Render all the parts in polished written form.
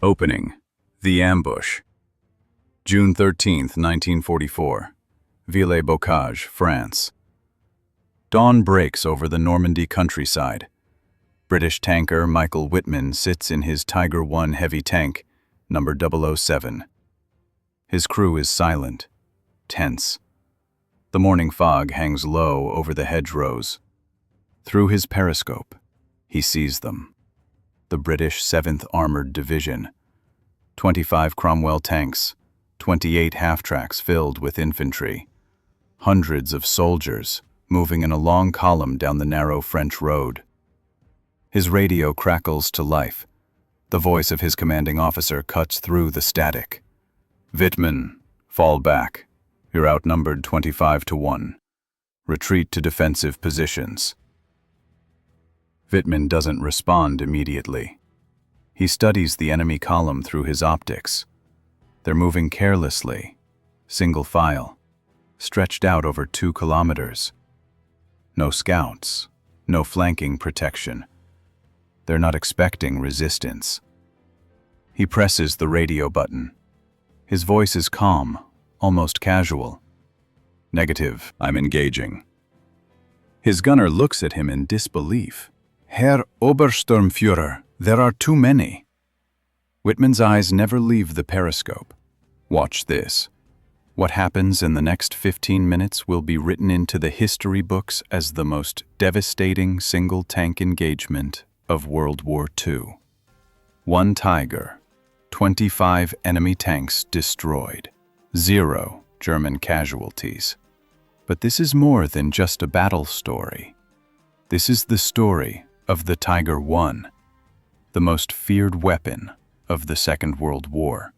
Opening. The Ambush. June 13, 1944. Villers-Bocage, France. Dawn breaks over the Normandy countryside. British tanker Michael Wittmann sits in his Tiger I heavy tank, number 007. His crew is silent, tense. The morning fog hangs low over the hedgerows. Through his periscope, he sees them. The British 7th Armored Division. 25 Cromwell tanks, 28 half-tracks filled with infantry. Hundreds of soldiers moving in a long column down the narrow French road. His radio crackles to life. The voice of his commanding officer cuts through the static. "Wittmann, fall back. You're outnumbered 25-1. Retreat to defensive positions." Wittmann doesn't respond immediately. He studies the enemy column through his optics. They're moving carelessly, single file, stretched out over 2 kilometers. No scouts, no flanking protection. They're not expecting resistance. He presses the radio button. His voice is calm, almost casual. "Negative, I'm engaging." His gunner looks at him in disbelief. "Herr Obersturmführer, there are too many." Wittmann's eyes never leave the periscope. Watch this. What happens in the next 15 minutes will be written into the history books as the most devastating single-tank engagement of World War II. 1 Tiger, 25 enemy tanks destroyed, 0 German casualties. But this is more than just a battle story. This is the story of the Tiger I, the most feared weapon of the Second World War.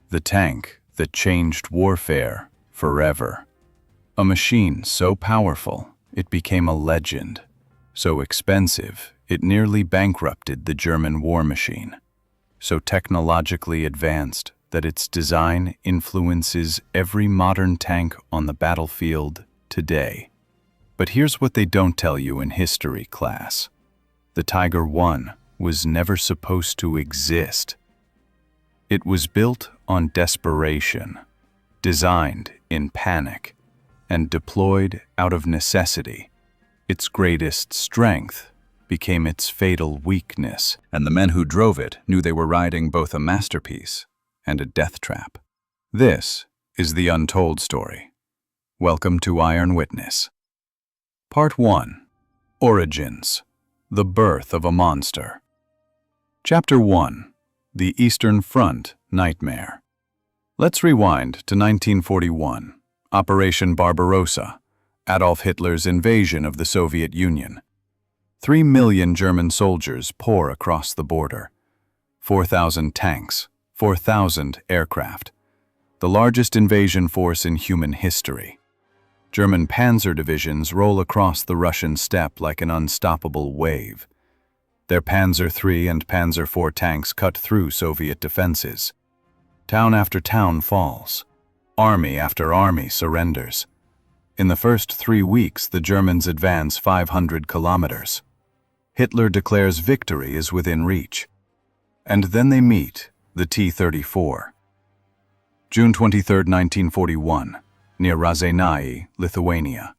The tank that changed warfare forever. A machine so powerful it became a legend, so expensive it nearly bankrupted the German war machine, so technologically advanced that its design influences every modern tank on the battlefield today. But here's what they don't tell you in history class. The Tiger I was never supposed to exist. It was built on desperation, designed in panic, and deployed out of necessity. Its greatest strength became its fatal weakness, and the men who drove it knew they were riding both a masterpiece and a death trap. This is the untold story. Welcome to Iron Witness. Part 1. Origins. The Birth of a Monster. Chapter 1. The Eastern Front Nightmare. Let's rewind to 1941. Operation Barbarossa. Adolf Hitler's invasion of the Soviet Union. 3 million German soldiers pour across the border. 4,000 tanks, 4,000 aircraft. The largest invasion force in human history. German Panzer divisions roll across the Russian steppe like an unstoppable wave. Their Panzer III and Panzer IV tanks cut through Soviet defenses. Town after town falls. Army after army surrenders. In the first 3 weeks, the Germans advance 500 kilometers. Hitler declares victory is within reach. And then they meet the T-34. June 23, 1941, near Razėnai, Lithuania.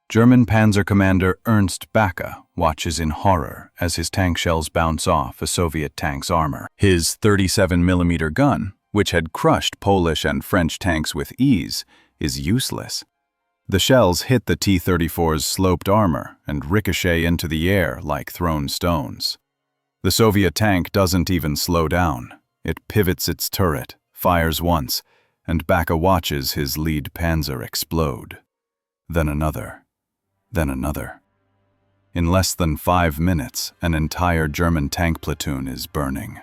German Panzer commander Ernst Backe watches in horror as his tank shells bounce off a Soviet tank's armor. His 37mm gun, which had crushed Polish and French tanks with ease, is useless. The shells hit the T-34's sloped armor and ricochet into the air like thrown stones. The Soviet tank doesn't even slow down. It pivots its turret, fires once, and Backe watches his lead Panzer explode. Then another. Then another. In less than 5 minutes, an entire German tank platoon is burning.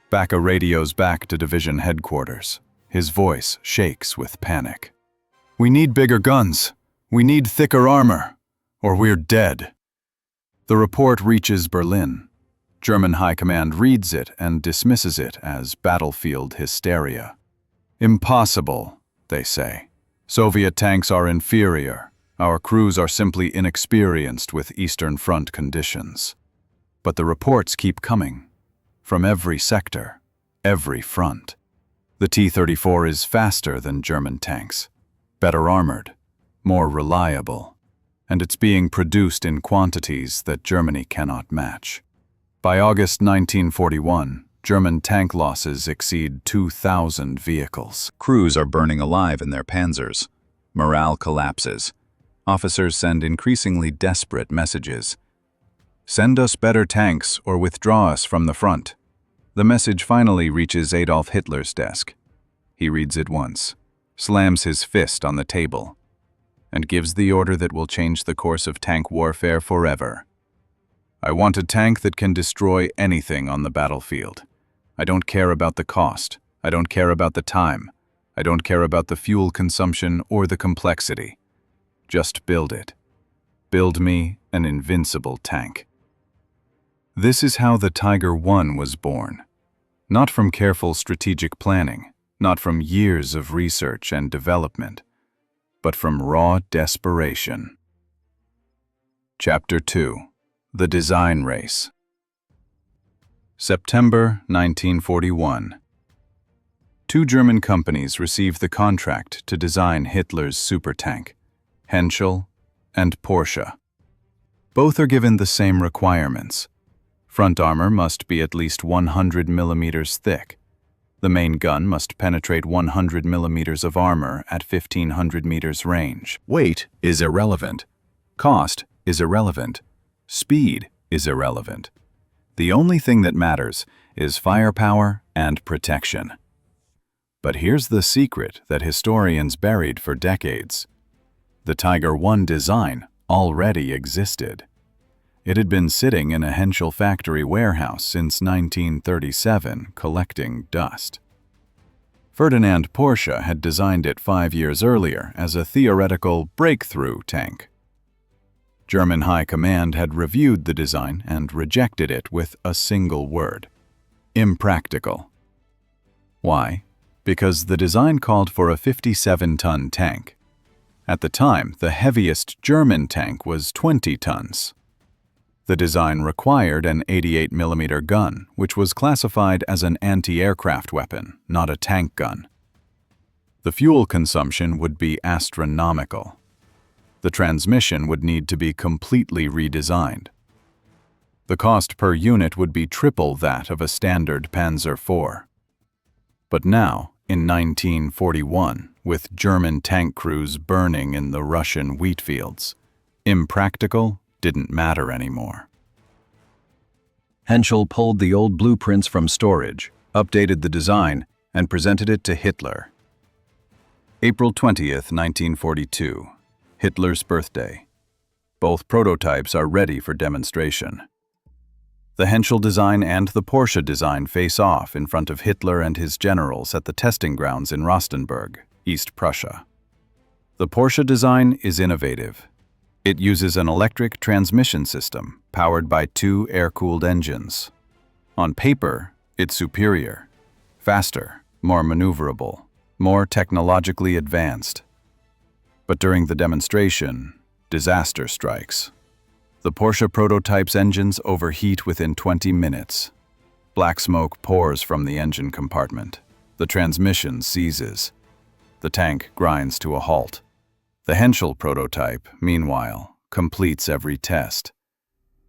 Backe radios back to division headquarters. His voice shakes with panic. "We need bigger guns. We need thicker armor, or we're dead." The report reaches Berlin. German High Command reads it and dismisses it as battlefield hysteria. "Impossible," they say. "Soviet tanks are inferior. Our crews are simply inexperienced with Eastern Front conditions." But the reports keep coming. From every sector, every front. The T-34 is faster than German tanks, better armored, more reliable, and it's being produced in quantities that Germany cannot match. By August 1941, German tank losses exceed 2,000 vehicles. Crews are burning alive in their Panzers. Morale collapses. Officers send increasingly desperate messages. Send us better tanks or withdraw us from the front. The message finally reaches Adolf Hitler's desk. He reads it once, slams his fist on the table, and gives the order that will change the course of tank warfare forever. I want a tank that can destroy anything on the battlefield. I don't care about the cost. I don't care about the time. I don't care about the fuel consumption or the complexity. Just build it. Build me an invincible tank. This is how the Tiger I was born. Not from careful strategic planning, not from years of research and development, but from raw desperation. Chapter 2. The Design Race. September 1941. Two German companies received the contract to design Hitler's supertank, Henschel and Porsche. Both are given the same requirements. Front armor must be at least 100 millimeters thick. The main gun must penetrate 100 millimeters of armor at 1,500 meters range. Weight is irrelevant. Cost is irrelevant. Speed is irrelevant. The only thing that matters is firepower and protection. But here's the secret that historians buried for decades. The Tiger I design already existed. It had been sitting in a Henschel factory warehouse since 1937, collecting dust. Ferdinand Porsche had designed it 5 years earlier as a theoretical breakthrough tank. German High Command had reviewed the design and rejected it with a single word: impractical. Why? Because the design called for a 57-ton tank. At the time, the heaviest German tank was 20 tons. The design required an 88mm gun, which was classified as an anti-aircraft weapon, not a tank gun. The fuel consumption would be astronomical. The transmission would need to be completely redesigned. The cost per unit would be triple that of a standard Panzer IV. But now, in 1941, with German tank crews burning in the Russian wheat fields, impractical didn't matter anymore. Henschel pulled the old blueprints from storage, updated the design, and presented it to Hitler. April 20th, 1942, Hitler's birthday. Both prototypes are ready for demonstration. The Henschel design and the Porsche design face off in front of Hitler and his generals at the testing grounds in Rostenburg, East Prussia. The Porsche design is innovative. It uses an electric transmission system powered by 2 air-cooled engines. On paper, it's superior, faster, more maneuverable, more technologically advanced. But during the demonstration, disaster strikes. The Porsche prototype's engines overheat within 20 minutes. Black smoke pours from the engine compartment. The transmission seizes. The tank grinds to a halt. The Henschel prototype, meanwhile, completes every test.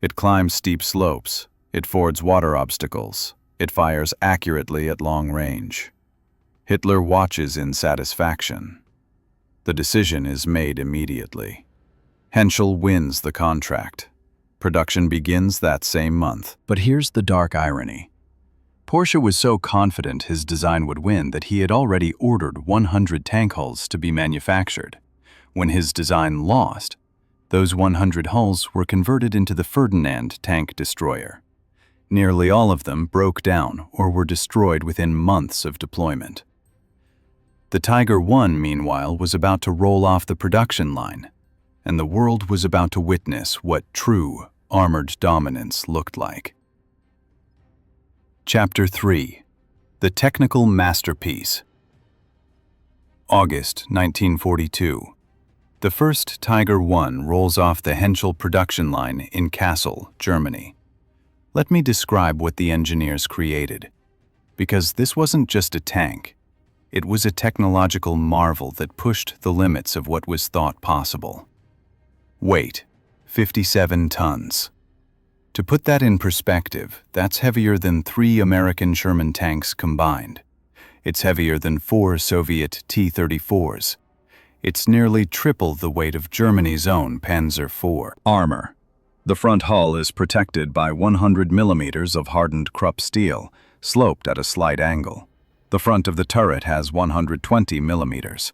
It climbs steep slopes. It fords water obstacles. It fires accurately at long range. Hitler watches in satisfaction. The decision is made immediately. Henschel wins the contract. Production begins that same month. But here's the dark irony. Porsche was so confident his design would win that he had already ordered 100 tank hulls to be manufactured. When his design lost, those 100 hulls were converted into the Ferdinand tank destroyer. Nearly all of them broke down or were destroyed within months of deployment. The Tiger I, meanwhile, was about to roll off the production line, and the world was about to witness what true armored dominance looked like. Chapter 3. The Technical Masterpiece. August 1942. The first Tiger I rolls off the Henschel production line in Kassel, Germany. Let me describe what the engineers created. Because this wasn't just a tank. It was a technological marvel that pushed the limits of what was thought possible. Weight: 57 tons. To put that in perspective, that's heavier than 3 American Sherman tanks combined. It's heavier than 4 Soviet T-34s. It's nearly triple the weight of Germany's own Panzer IV. Armor. The front hull is protected by 100 millimeters of hardened Krupp steel, sloped at a slight angle. The front of the turret has 120 millimeters.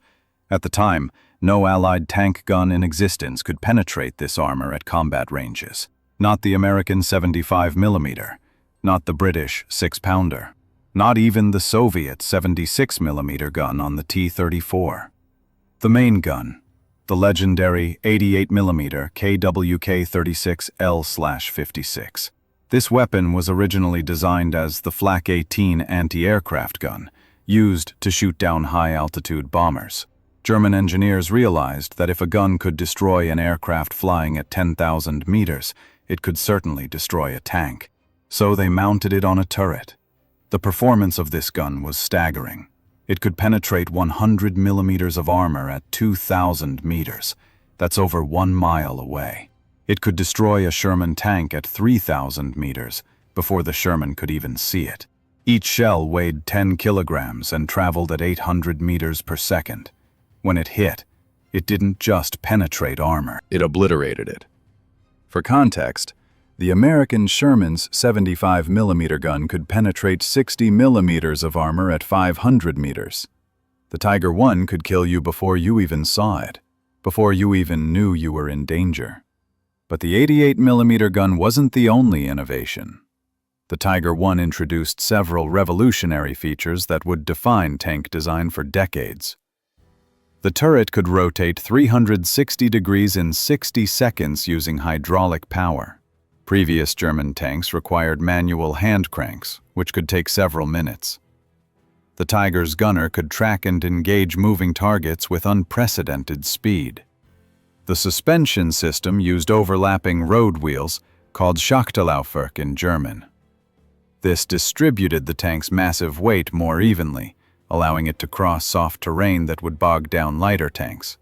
At the time, no Allied tank gun in existence could penetrate this armor at combat ranges. Not the American 75 millimeter, not the British 6-pounder, not even the Soviet 76 millimeter gun on the T-34. The main gun, the legendary 88 millimeter KWK-36L/56. This weapon was originally designed as the Flak 18 anti-aircraft gun, used to shoot down high-altitude bombers. German engineers realized that if a gun could destroy an aircraft flying at 10,000 meters, it could certainly destroy a tank. So they mounted it on a turret. The performance of this gun was staggering. It could penetrate 100 millimeters of armor at 2,000 meters. That's over 1 mile away. It could destroy a Sherman tank at 3,000 meters before the Sherman could even see it. Each shell weighed 10 kilograms and traveled at 800 meters per second. When it hit, it didn't just penetrate armor, it obliterated it. For context, the American Sherman's 75 millimeter gun could penetrate 60 millimeters of armor at 500 meters. The Tiger I could kill you before you even saw it, before you even knew you were in danger. But the 88 millimeter gun wasn't the only innovation. The Tiger I introduced several revolutionary features that would define tank design for decades. The turret could rotate 360 degrees in 60 seconds using hydraulic power. Previous German tanks required manual hand cranks, which could take several minutes. The Tiger's gunner could track and engage moving targets with unprecedented speed. The suspension system used overlapping road wheels, called Schachtellaufwerk in German. This distributed the tank's massive weight more evenly, allowing it to cross soft terrain that would bog down lighter tanks.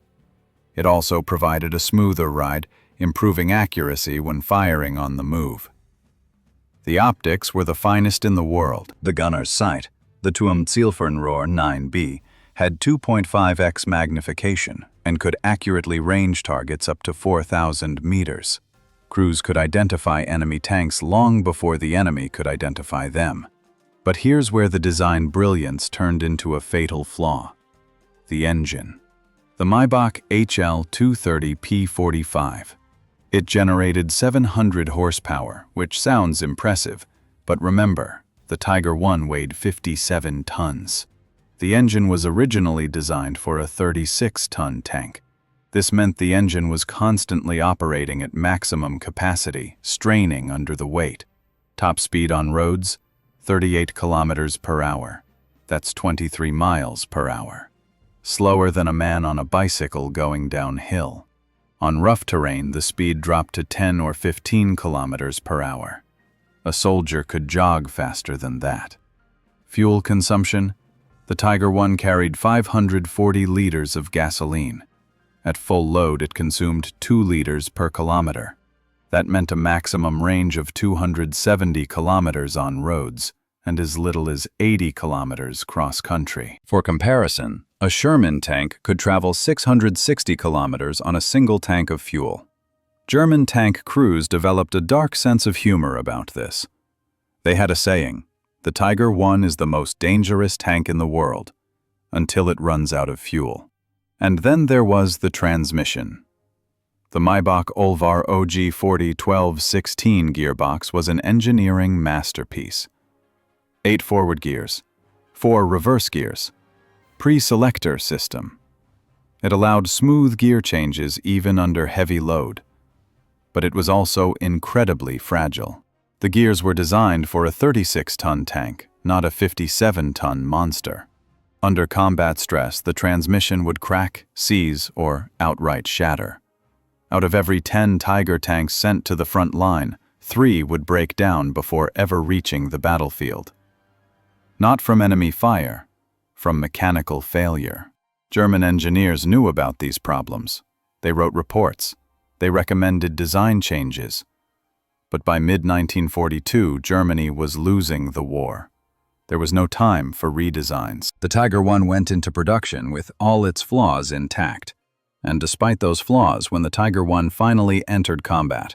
It also provided a smoother ride, improving accuracy when firing on the move. The optics were the finest in the world. The gunner's sight, the Turmzielfernrohr 9B, had 2.5x magnification and could accurately range targets up to 4,000 meters. Crews could identify enemy tanks long before the enemy could identify them. But here's where the design brilliance turned into a fatal flaw: the engine. The Maybach HL230 P45. It generated 700 horsepower, which sounds impressive, but remember, the Tiger I weighed 57 tons. The engine was originally designed for a 36-ton tank. This meant the engine was constantly operating at maximum capacity, straining under the weight. Top speed on roads, 38 kilometers per hour. That's 23 miles per hour. Slower than a man on a bicycle going downhill. On rough terrain, the speed dropped to 10 or 15 kilometers per hour. A soldier could jog faster than that. Fuel consumption: the Tiger I carried 540 liters of gasoline. At full load, it consumed 2 liters per kilometer. That meant a maximum range of 270 kilometers on roads, and as little as 80 kilometers cross-country. For comparison, a Sherman tank could travel 660 kilometers on a single tank of fuel. German tank crews developed a dark sense of humor about this. They had a saying: the Tiger I is the most dangerous tank in the world, until it runs out of fuel. And then there was the transmission. The Maybach Olvar OG40 12-16 gearbox was an engineering masterpiece. 8 forward gears, 4 reverse gears, pre-selector system. It allowed smooth gear changes even under heavy load. But it was also incredibly fragile. The gears were designed for a 36-ton tank, not a 57-ton monster. Under combat stress, the transmission would crack, seize, or outright shatter. Out of every 10 Tiger tanks sent to the front line, 3 would break down before ever reaching the battlefield. Not from enemy fire, from mechanical failure. German engineers knew about these problems. They wrote reports. They recommended design changes. But by mid-1942, Germany was losing the war. There was no time for redesigns. The Tiger I went into production with all its flaws intact. And despite those flaws, when the Tiger I finally entered combat,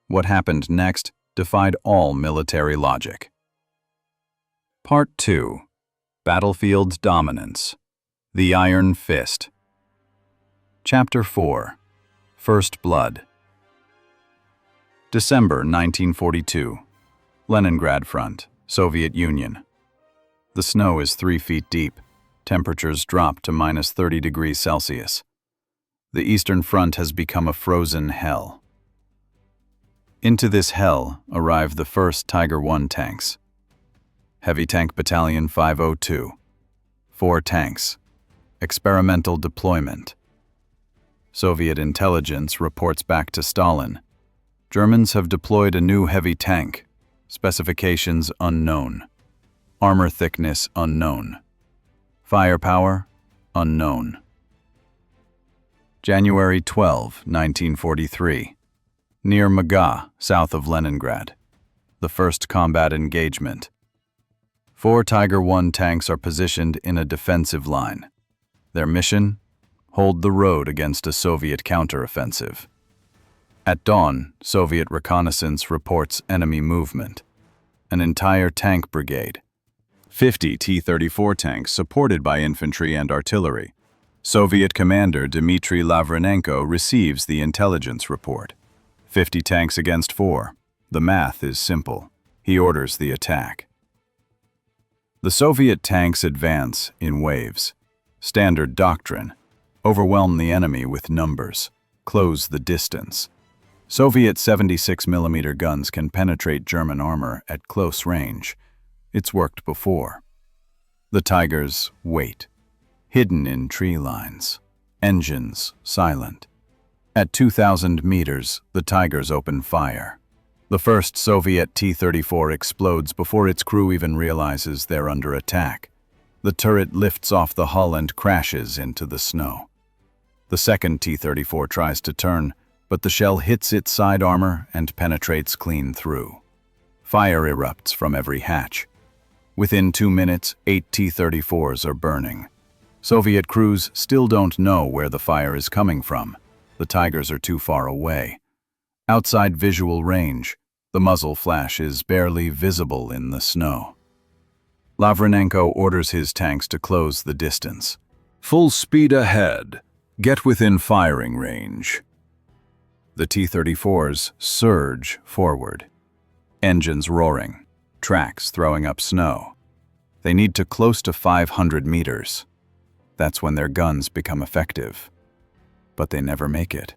what happened next defied all military logic. Part 2. Battlefield Dominance. The Iron Fist. Chapter 4. First Blood. December 1942. Leningrad Front, Soviet Union. The snow is 3 feet deep. Temperatures drop to minus 30 degrees Celsius. The Eastern Front has become a frozen hell. Into this hell arrive the first Tiger I tanks. Heavy Tank Battalion 502. 4 tanks. Experimental deployment. Soviet intelligence reports back to Stalin. Germans have deployed a new heavy tank. Specifications unknown. Armor thickness unknown. Firepower unknown. January 12, 1943. Near Maga, south of Leningrad. The first combat engagement. 4 Tiger I tanks are positioned in a defensive line. Their mission? Hold the road against a Soviet counteroffensive. At dawn, Soviet reconnaissance reports enemy movement. An entire tank brigade. 50 T-34 tanks supported by infantry and artillery. Soviet commander Dmitry Lavrenenko receives the intelligence report. 50 tanks against 4. The math is simple. He orders the attack. The Soviet tanks advance in waves. Standard doctrine. Overwhelm the enemy with numbers. Close the distance. Soviet 76mm guns can penetrate German armor at close range. It's worked before. The Tigers wait. Hidden in tree lines. Engines silent. At 2,000 meters, the Tigers open fire. The first Soviet T-34 explodes before its crew even realizes they're under attack. The turret lifts off the hull and crashes into the snow. The second T-34 tries to turn, but the shell hits its side armor and penetrates clean through. Fire erupts from every hatch. Within 2 minutes, 8 T-34s are burning. Soviet crews still don't know where the fire is coming from. The Tigers are too far away. Outside visual range, the muzzle flash is barely visible in the snow. Lavrenenko orders his tanks to close the distance. Full speed ahead. Get within firing range. The T-34s surge forward. Engines roaring. Tracks throwing up snow. They need to close to 500 meters. That's when their guns become effective. But they never make it.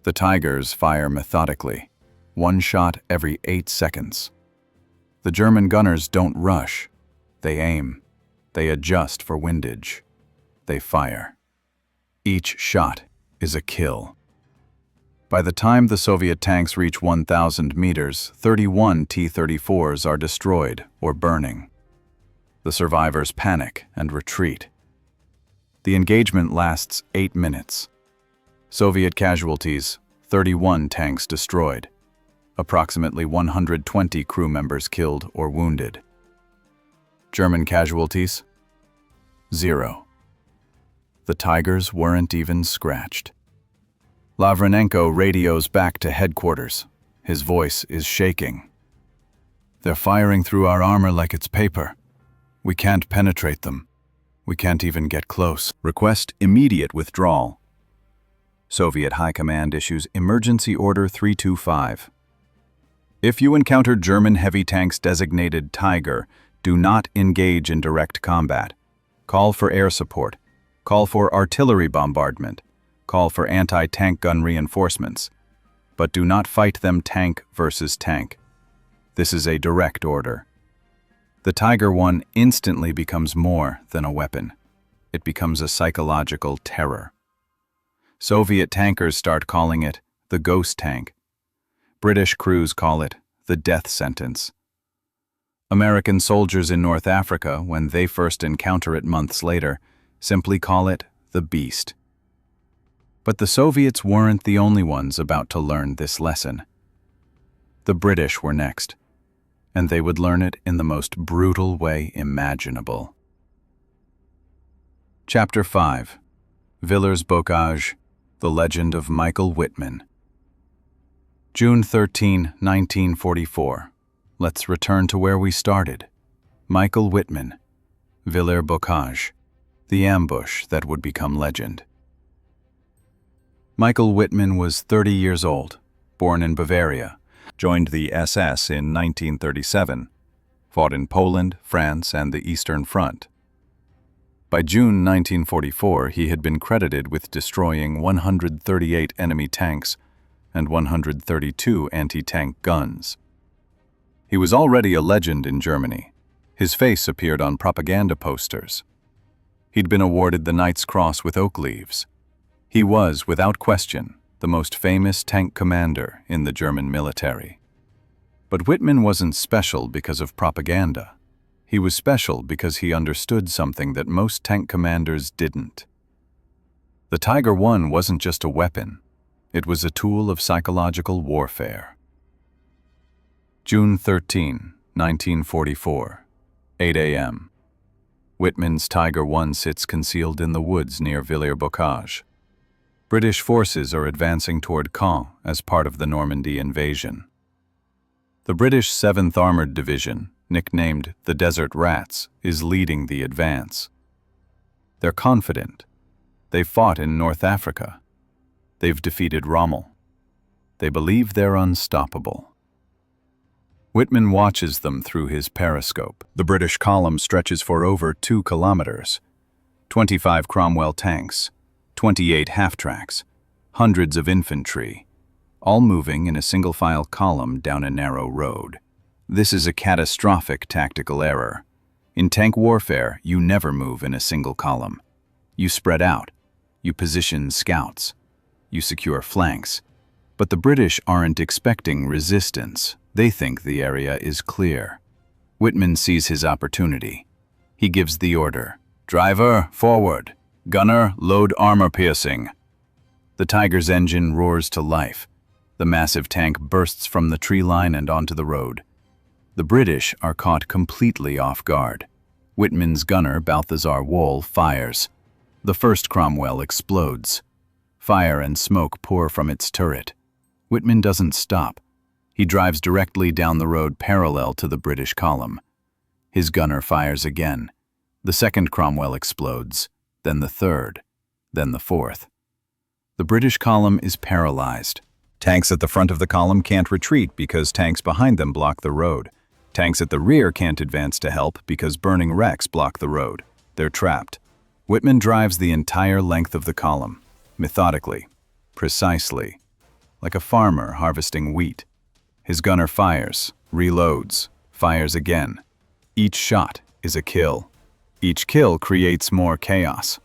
The Tigers fire methodically, 1 shot every 8 seconds. The German gunners don't rush. They aim. They adjust for windage. They fire. Each shot is a kill. By the time the Soviet tanks reach 1,000 meters, 31 T-34s are destroyed or burning. The survivors panic and retreat. The engagement lasts 8 minutes. Soviet casualties, 31 tanks destroyed. Approximately 120 crew members killed or wounded. German casualties? 0. The Tigers weren't even scratched. Lavrenenko radios back to headquarters. His voice is shaking. They're firing through our armor like it's paper. We can't penetrate them. We can't even get close. Request immediate withdrawal. Soviet High Command issues Emergency Order 325. If you encounter German heavy tanks designated Tiger, do not engage in direct combat. Call for air support. Call for artillery bombardment. Call for anti-tank gun reinforcements. But do not fight them tank versus tank. This is a direct order. The Tiger I instantly becomes more than a weapon. It becomes a psychological terror. Soviet tankers start calling it the ghost tank. British crews call it the death sentence. American soldiers in North Africa, when they first encounter it months later, simply call it the Beast. But the Soviets weren't the only ones about to learn this lesson. The British were next, and they would learn it in the most brutal way imaginable. Chapter 5. Villers-Bocage, The Legend of Michael Wittmann. June 13, 1944. Let's return to where we started. Michael Wittmann, Villers-Bocage, the ambush that would become legend. Michael Wittmann was 30 years old, born in Bavaria, joined the SS in 1937, fought in Poland, France, and the Eastern Front. By June 1944, he had been credited with destroying 138 enemy tanks and 132 anti-tank guns. He was already a legend in Germany. His face appeared on propaganda posters. He'd been awarded the Knight's Cross with oak leaves. He was, without question, the most famous tank commander in the German military. But Wittmann wasn't special because of propaganda. He was special because he understood something that most tank commanders didn't. The Tiger I wasn't just a weapon. It was a tool of psychological warfare. June 13, 1944, 8 a.m. Wittmann's Tiger I sits concealed in the woods near Villers-Bocage. British forces are advancing toward Caen as part of the Normandy invasion. The British 7th Armored Division, nicknamed the Desert Rats, is leading the advance. They're confident. They've fought in North Africa. They've defeated Rommel. They believe they're unstoppable. Wittmann watches them through his periscope. The British column stretches for over 2 kilometers. 25 Cromwell tanks, 28 half-tracks, hundreds of infantry, all moving in a single-file column down a narrow road. This is a catastrophic tactical error. In tank warfare, you never move in a single column. You spread out. You position scouts. You secure flanks. But the British aren't expecting resistance. They think the area is clear. Wittmann sees his opportunity. He gives the order, "Driver, forward. Gunner, load armor-piercing." The Tiger's engine roars to life. The massive tank bursts from the tree line and onto the road. The British are caught completely off guard. Wittmann's gunner, Balthazar Wohl, fires. The first Cromwell explodes. Fire and smoke pour from its turret. Wittmann doesn't stop. He drives directly down the road parallel to the British column. His gunner fires again. The second Cromwell explodes, then the third, then the fourth. The British column is paralyzed. Tanks at the front of the column can't retreat because tanks behind them block the road. Tanks at the rear can't advance to help because burning wrecks block the road. They're trapped. Wittmann drives the entire length of the column, methodically, precisely, like a farmer harvesting wheat. His gunner fires, reloads, fires again. Each shot is a kill. Each kill creates more chaos.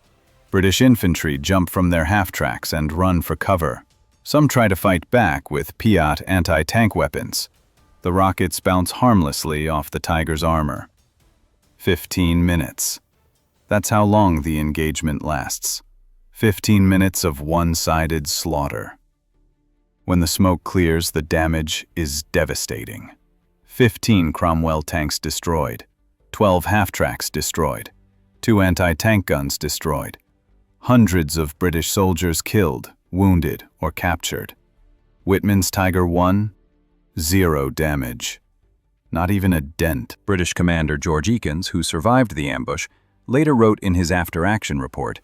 British infantry jump from their half-tracks and run for cover. Some try to fight back with Piat anti-tank weapons. The rockets bounce harmlessly off the Tiger's armor. 15 minutes. That's how long the engagement lasts. 15 minutes of one-sided slaughter. When the smoke clears, the damage is devastating. 15 Cromwell tanks destroyed, 12 half-tracks destroyed, 2 anti-tank guns destroyed, hundreds of British soldiers killed, wounded, or captured. Wittmann's Tiger I, 0 damage. Not even a dent. British commander George Eakins, who survived the ambush, later wrote in his after-action report,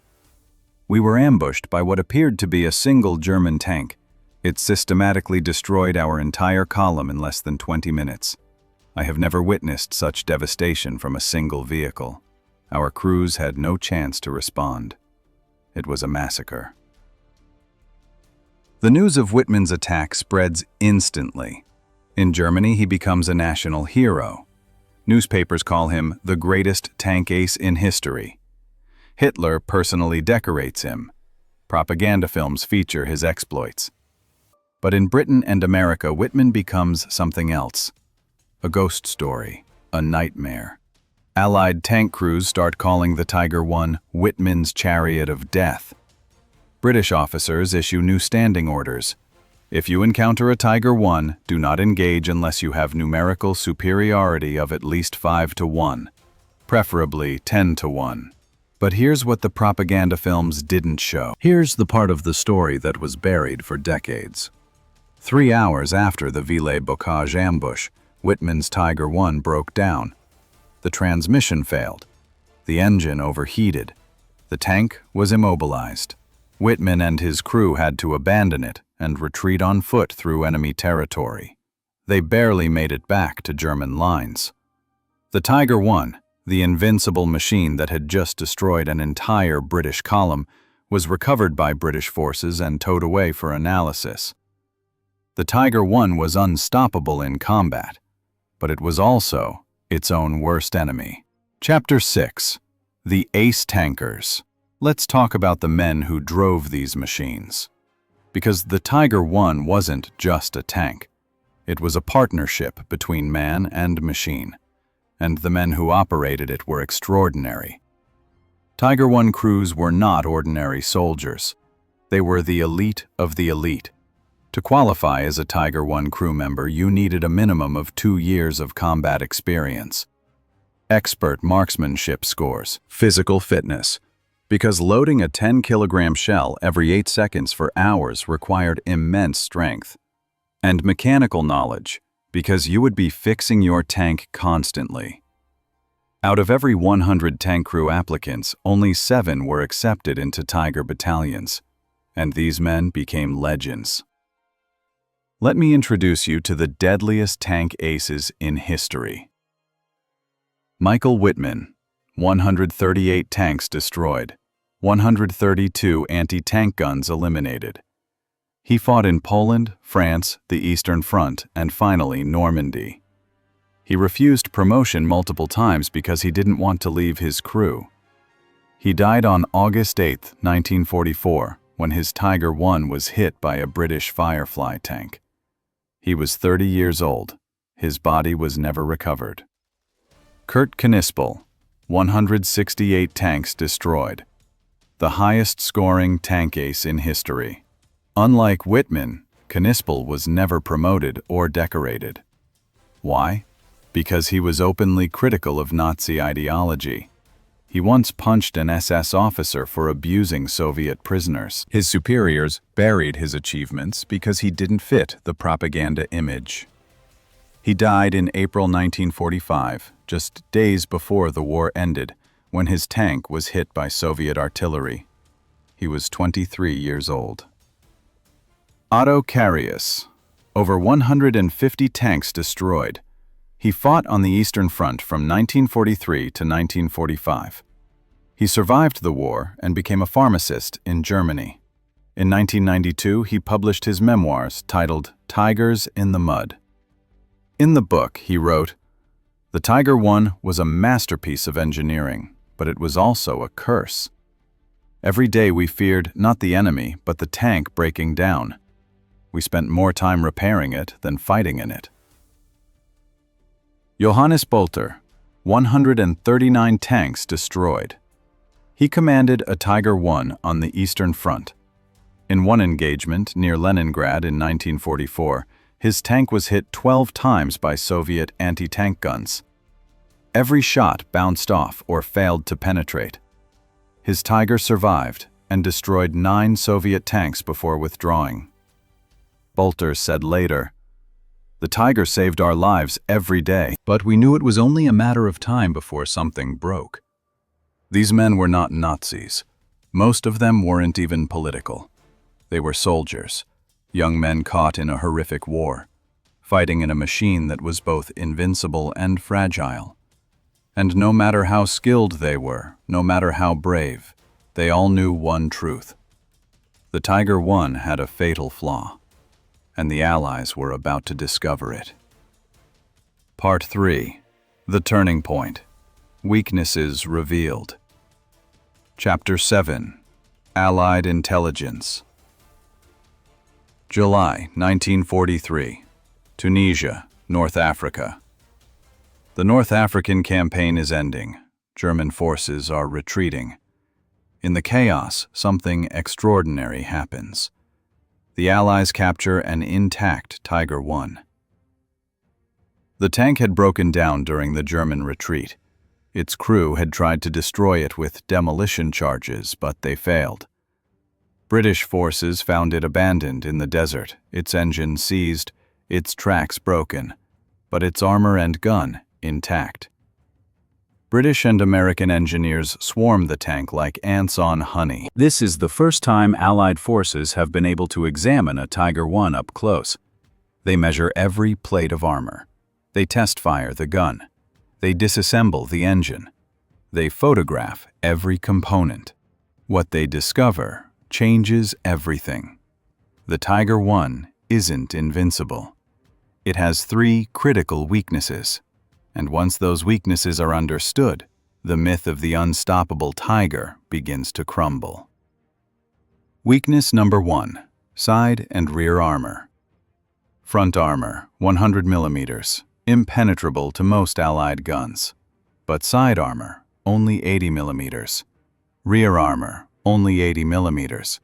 "We were ambushed by what appeared to be a single German tank. It systematically destroyed our entire column in less than 20 minutes. I have never witnessed such devastation from a single vehicle. Our crews had no chance to respond. It was a massacre." The news of Wittmann's attack spreads instantly. In Germany, he becomes a national hero. Newspapers call him the greatest tank ace in history. Hitler personally decorates him. Propaganda films feature his exploits. But in Britain and America, Wittmann becomes something else. A ghost story. a nightmare. Allied tank crews start calling the Tiger I Wittmann's Chariot of Death. British officers issue new standing orders. If you encounter a Tiger I, do not engage unless you have numerical superiority of at least 5 to 1, preferably 10 to 1. But here's what the propaganda films didn't show. Here's the part of the story that was buried for decades. 3 hours after the Villers-Bocage ambush, Wittmann's Tiger I broke down. The transmission failed. The engine overheated. The tank was immobilized. Wittmann and his crew had to abandon it and retreat on foot through enemy territory. They barely made it back to German lines. The Tiger I, the invincible machine that had just destroyed an entire British column, was recovered by British forces and towed away for analysis. The Tiger I was unstoppable in combat, but it was also its own worst enemy. Chapter 6. The Ace Tankers. Let's talk about the men who drove these machines. Because the Tiger I wasn't just a tank. It was a partnership between man and machine, and the men who operated it were extraordinary. Tiger I crews were not ordinary soldiers. They were the elite of the elite. To qualify as a Tiger I crew member, you needed a minimum of 2 years of combat experience. Expert marksmanship scores, physical fitness, because loading a 10-kilogram shell every 8 seconds for hours required immense strength. And mechanical knowledge, because you would be fixing your tank constantly. Out of every 100 tank crew applicants, only 7 were accepted into Tiger battalions, and these men became legends. Let me introduce you to the deadliest tank aces in history. Michael Wittmann, 138 tanks destroyed, 132 anti-tank guns eliminated. He fought in Poland, France, the Eastern Front, and finally Normandy. He refused promotion multiple times because he didn't want to leave his crew. He died on August 8, 1944, when his Tiger I was hit by a British Firefly tank. He was 30 years old. His body was never recovered. Knispel, 168 tanks destroyed. The highest-scoring tank ace in history. Unlike Wittmann, Knispel was never promoted or decorated. Why? Because he was openly critical of Nazi ideology. He once punched an SS officer for abusing Soviet prisoners. His superiors buried his achievements because he didn't fit the propaganda image. He died in April 1945, just days before the war ended, when his tank was hit by Soviet artillery. He was 23 years old. Otto Carius, over 150 tanks destroyed. He fought on the Eastern Front from 1943 to 1945. He survived the war and became a pharmacist in Germany. In 1992, he published his memoirs titled Tigers in the Mud. In the book, he wrote, "The Tiger I was a masterpiece of engineering, but it was also a curse. Every day we feared not the enemy, but the tank breaking down. We spent more time repairing it than fighting in it." Johannes Bölter, 139 tanks destroyed. He commanded a Tiger I on the Eastern Front. In one engagement near Leningrad in 1944, his tank was hit 12 times by Soviet anti-tank guns. Every shot bounced off or failed to penetrate. His Tiger survived and destroyed 9 Soviet tanks before withdrawing. Bölter said later, "The Tiger saved our lives every day, but we knew it was only a matter of time before something broke." These men were not Nazis. Most of them weren't even political. They were soldiers, young men caught in a horrific war, fighting in a machine that was both invincible and fragile. And no matter how skilled they were, no matter how brave, they all knew one truth. The Tiger I had a fatal flaw, and the Allies were about to discover it. Part 3. The Turning Point. Weaknesses Revealed. Chapter 7. Allied Intelligence. July 1943. Tunisia, North Africa. The North African campaign is ending. German forces are retreating. In the chaos, something extraordinary happens. The Allies capture an intact Tiger I. The tank had broken down during the German retreat. Its crew had tried to destroy it with demolition charges, but they failed. British forces found it abandoned in the desert, its engine seized, its tracks broken, but its armor and gun intact. British and American engineers swarmed the tank like ants on honey. This is the first time Allied forces have been able to examine a Tiger I up close. They measure every plate of armor. They test-fire the gun. They disassemble the engine. They photograph every component. What they discover changes everything. The Tiger I isn't invincible. It has 3 critical weaknesses. And once those weaknesses are understood, the myth of the unstoppable tiger begins to crumble. Weakness number 1, side and rear armor. Front armor, 100 millimeters, impenetrable to most Allied guns. But side armor, only 80 millimeters. Rear armor, only 80 millimeters.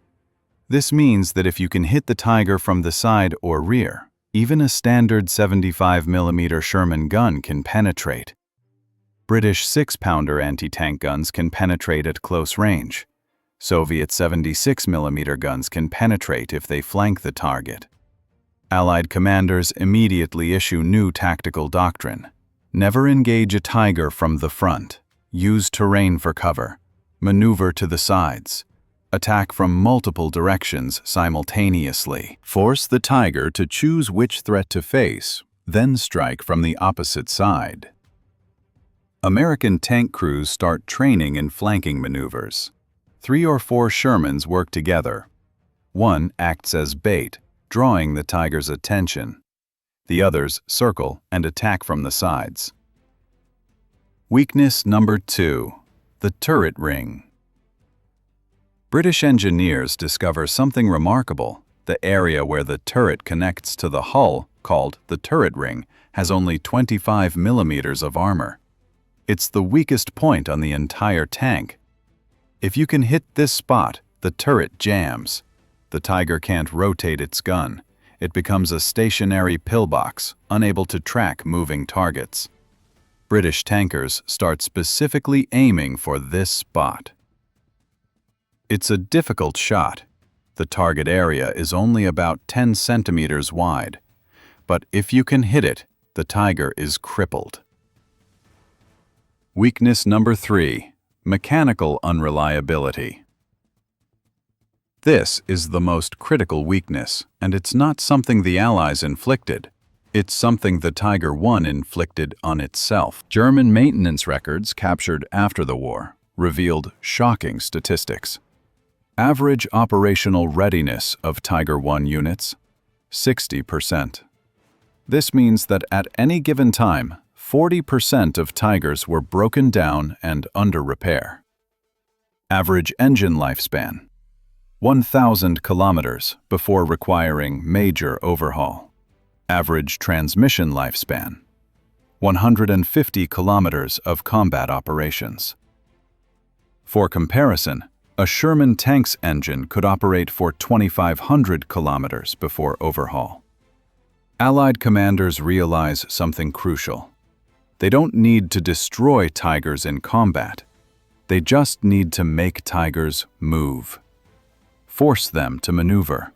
This means that if you can hit the Tiger from the side or rear, even a standard 75mm Sherman gun can penetrate. British 6-pounder anti-tank guns can penetrate at close range. Soviet 76mm guns can penetrate if they flank the target. Allied commanders immediately issue new tactical doctrine. Never engage a Tiger from the front. Use terrain for cover. Maneuver to the sides. Attack from multiple directions simultaneously. Force the Tiger to choose which threat to face, then strike from the opposite side. American tank crews start training in flanking maneuvers. 3 or 4 Shermans work together. One acts as bait, drawing the Tiger's attention. The others circle and attack from the sides. Weakness number 2, the turret ring. British engineers discover something remarkable. The area where the turret connects to the hull, called the turret ring, has only 25 millimeters of armor. It's the weakest point on the entire tank. If you can hit this spot, the turret jams. The Tiger can't rotate its gun. It becomes a stationary pillbox, unable to track moving targets. British tankers start specifically aiming for this spot. It's a difficult shot. The target area is only about 10 centimeters wide. But if you can hit it, the Tiger is crippled. Weakness number 3, mechanical unreliability. This is the most critical weakness, and it's not something the Allies inflicted. It's something the Tiger I inflicted on itself. German maintenance records captured after the war revealed shocking statistics. Average operational readiness of Tiger I units, 60%. This means that at any given time, 40% of Tigers were broken down and under repair. Average engine lifespan, 1,000 kilometers before requiring major overhaul. Average transmission lifespan, 150 kilometers of combat operations. For comparison, a Sherman tank's engine could operate for 2,500 kilometers before overhaul. Allied commanders realize something crucial. They don't need to destroy Tigers in combat. They just need to make Tigers move. Force them to maneuver.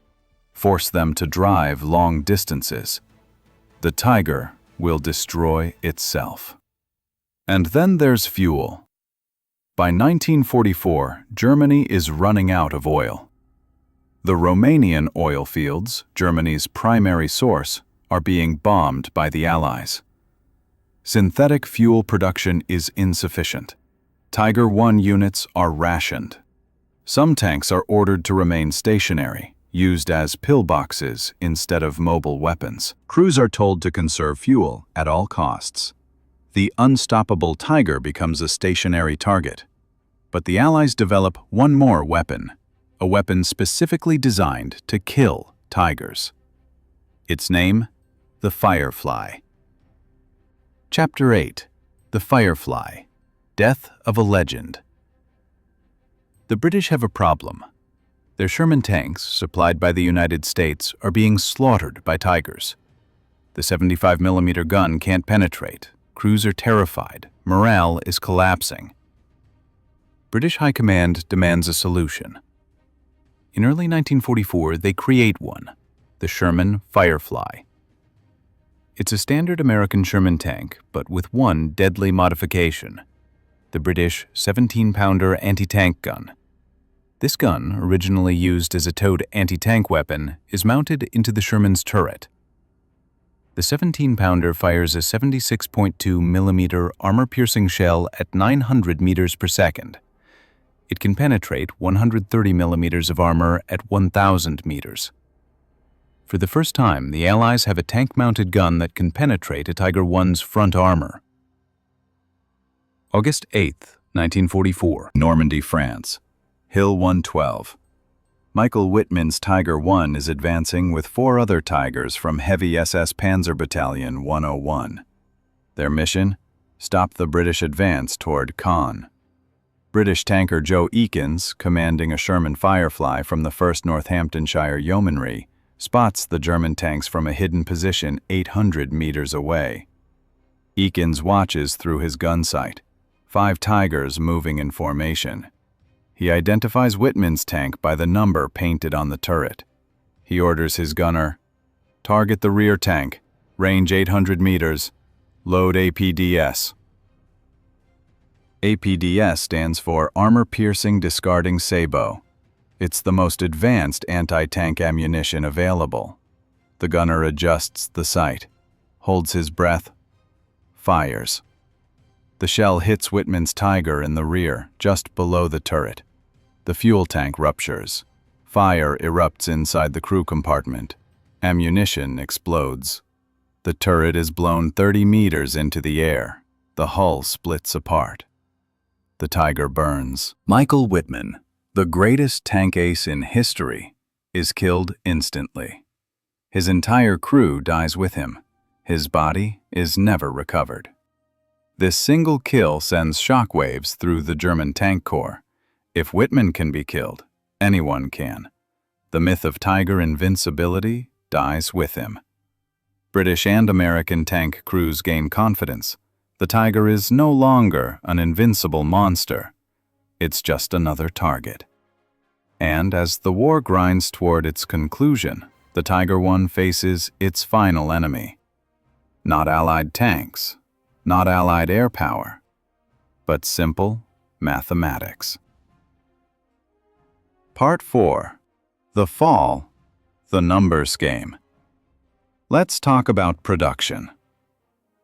Force them to drive long distances. The Tiger will destroy itself. And then there's fuel. By 1944, Germany is running out of oil. The Romanian oil fields, Germany's primary source, are being bombed by the Allies. Synthetic fuel production is insufficient. Tiger I units are rationed. Some tanks are ordered to remain stationary, used as pillboxes instead of mobile weapons. Crews are told to conserve fuel at all costs. The unstoppable Tiger becomes a stationary target. But the Allies develop one more weapon, a weapon specifically designed to kill Tigers. Its name, the Firefly. Chapter 8. The Firefly. Death of a Legend. The British have a problem. Their Sherman tanks, supplied by the United States, are being slaughtered by Tigers. The 75mm gun can't penetrate. Crews are terrified. Morale is collapsing. British High Command demands a solution. In early 1944, they create one, the Sherman Firefly. It's a standard American Sherman tank, but with one deadly modification, the British 17-pounder anti-tank gun. This gun, originally used as a towed anti-tank weapon, is mounted into the Sherman's turret. The 17-pounder fires a 76.2mm armor-piercing shell at 900 meters per second. It can penetrate 130 millimeters of armor at 1,000 meters. For the first time, the Allies have a tank-mounted gun that can penetrate a Tiger I's front armor. August 8, 1944, Normandy, France. Hill 112. Michael Wittmann's Tiger I is advancing with 4 other Tigers from Heavy SS Panzer Battalion 101. Their mission? Stop the British advance toward Caen. British tanker Joe Eakins, commanding a Sherman Firefly from the 1st Northamptonshire Yeomanry, spots the German tanks from a hidden position 800 meters away. Eakins watches through his gun sight, 5 Tigers moving in formation. He identifies Wittmann's tank by the number painted on the turret. He orders his gunner, "Target the rear tank, range 800 meters, load APDS." APDS stands for Armor Piercing Discarding Sabot. It's the most advanced anti-tank ammunition available. The gunner adjusts the sight, holds his breath, fires. The shell hits Wittmann's Tiger in the rear, just below the turret. The fuel tank ruptures. Fire erupts inside the crew compartment. Ammunition explodes. The turret is blown 30 meters into the air. The hull splits apart. The Tiger burns. Michael Wittmann, the greatest tank ace in history, is killed instantly. His entire crew dies with him. His body is never recovered. This single kill sends shockwaves through the German tank corps. If Wittmann can be killed, anyone can. The myth of Tiger invincibility dies with him. British and American tank crews gain confidence. The Tiger is no longer an invincible monster. It's just another target. And as the war grinds toward its conclusion, the Tiger I faces its final enemy. Not Allied tanks, not Allied air power, but simple mathematics. Part 4. The Fall, the Numbers Game. Let's talk about production.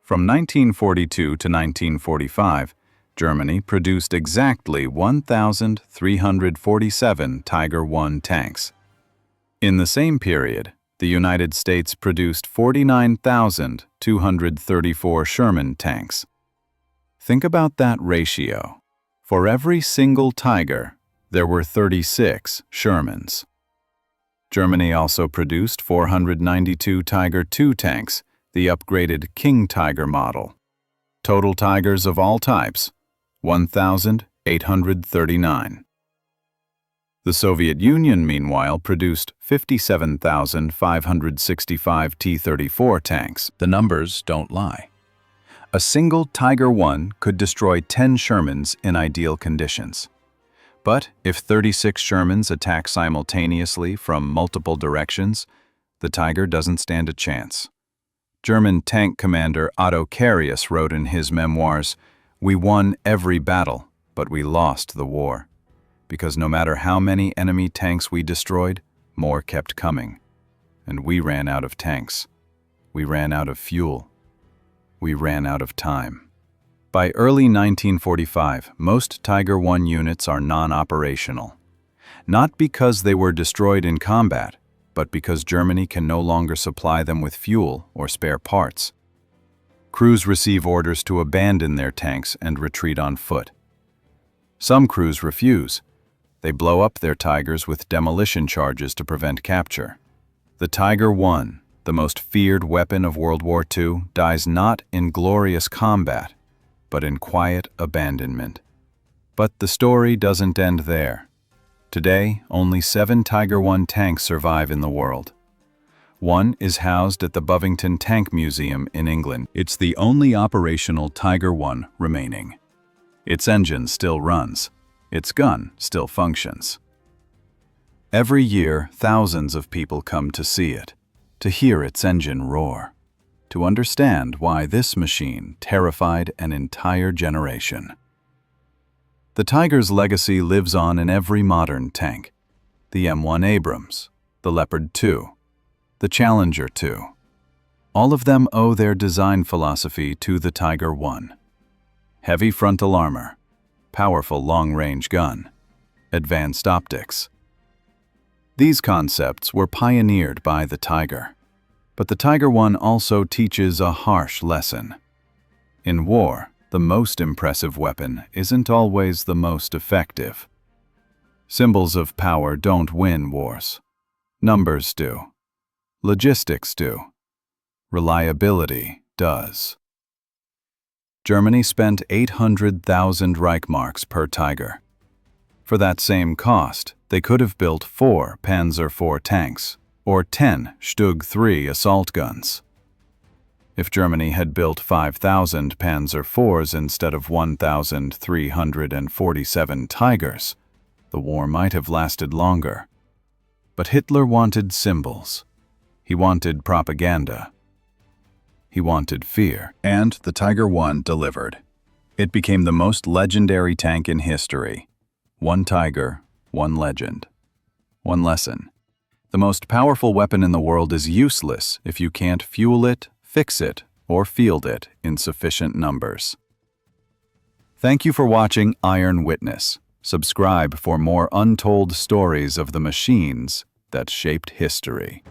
From 1942 to 1945, Germany produced exactly 1,347 Tiger I tanks. In the same period, the United States produced 49,234 Sherman tanks. Think about that ratio. For every single Tiger, there were 36 Shermans. Germany also produced 492 Tiger II tanks, the upgraded King Tiger model. Total Tigers of all types, 1,839. The Soviet Union, meanwhile, produced 57,565 T-34 tanks. The numbers don't lie. A single Tiger I could destroy 10 Shermans in ideal conditions. But if 36 Shermans attack simultaneously from multiple directions, the Tiger doesn't stand a chance. German tank commander Otto Carius wrote in his memoirs, "We won every battle, but we lost the war. Because no matter how many enemy tanks we destroyed, more kept coming. And we ran out of tanks. We ran out of fuel. We ran out of time." By early 1945, most Tiger I units are non-operational. Not because they were destroyed in combat, but because Germany can no longer supply them with fuel or spare parts. Crews receive orders to abandon their tanks and retreat on foot. Some crews refuse. They blow up their Tigers with demolition charges to prevent capture. The Tiger I, the most feared weapon of World War II, dies not in glorious combat, but in quiet abandonment. But the story doesn't end there. Today, only 7 Tiger I tanks survive in the world. One is housed at the Bovington Tank Museum in England. It's the only operational Tiger I remaining. Its engine still runs. Its gun still functions. Every year, thousands of people come to see it, to hear its engine roar, to understand why this machine terrified an entire generation. The Tiger's legacy lives on in every modern tank. The M1 Abrams, the Leopard 2, the Challenger 2. All of them owe their design philosophy to the Tiger I. Heavy frontal armor, powerful long-range gun, advanced optics. These concepts were pioneered by the Tiger. But the Tiger I also teaches a harsh lesson. In war, the most impressive weapon isn't always the most effective. Symbols of power don't win wars. Numbers do. Logistics do. Reliability does. Germany spent 800,000 Reichsmarks per Tiger. For that same cost, they could have built 4 Panzer IV tanks, or 10 Stug 3 assault guns. If Germany had built 5,000 Panzer IVs instead of 1,347 Tigers, the war might have lasted longer. But Hitler wanted symbols. He wanted propaganda. He wanted fear. And the Tiger I delivered. It became the most legendary tank in history. One Tiger, one legend. One lesson. The most powerful weapon in the world is useless if you can't fuel it, fix it, or field it in sufficient numbers. Thank you for watching Iron Witness. Subscribe for more untold stories of the machines that shaped history.